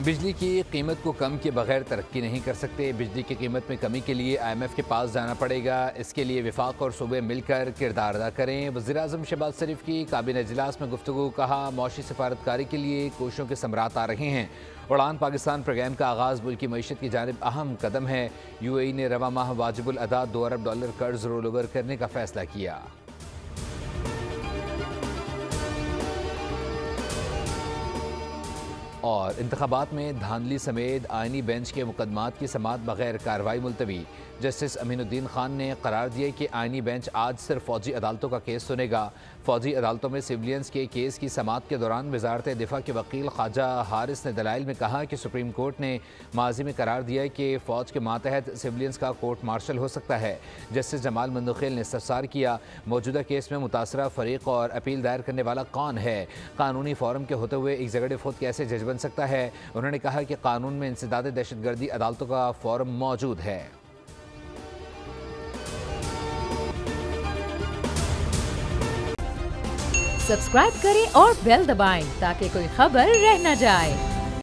बिजली की कीमत को कम किए बगैर तरक्की नहीं कर सकते। बिजली की कीमत में कमी के लिए IMF के पास जाना पड़ेगा। इसके लिए वफाक और सूबे मिलकर किरदार अदा करें। वज़ीर-ए-आज़म शहबाज शरीफ की काबीना इजलास में गुफ्तगू। कहा, मौशी सिफारतकारी के लिए कोशिशों के समरात आ रहे हैं। उड़ान पाकिस्तान प्रोग्राम का आगाज़ मुल्क की मईशत की जानिब अहम कदम है। UAE ने रवा माह वाजिबुल अदा $2 अरब कर्ज रोल ओवर करने का फैसला किया। और इंतखाबात में धांधली समेत आइनी बेंच के मुकदमात की समाअत बगैर कार्रवाई मुलतवी। जस्टिस अमीनुद्दीन खान ने करार दिया कि आइनी बेंच आज सिर्फ फौजी अदालतों का केस सुनेगा। फौजी अदालतों में सिविलियंस के केस की समाअत के दौरान वजारत दिफा के वकील ख्वाजा हारिस ने दलाइल में कहा कि सुप्रीम कोर्ट ने माजी में करार दिया कि फ़ौज के मातहत सिविलियंस का कोर्ट मार्शल हो सकता है। जस्टिस जमाल मंदुखेल ने इस्तफसार किया, मौजूदा केस में मुतासरा फरीक और अपील दायर करने वाला कौन है? कानूनी फोरम के होते हुए एग्जीक्यूटिव खुद कैसे जज बन सकता है? उन्होंने कहा कि कानून में इंसदाद दहशतगर्दी अदालतों का फोरम मौजूद है। सब्सक्राइब करें और बेल दबाएं ताकि कोई खबर रह न जाए।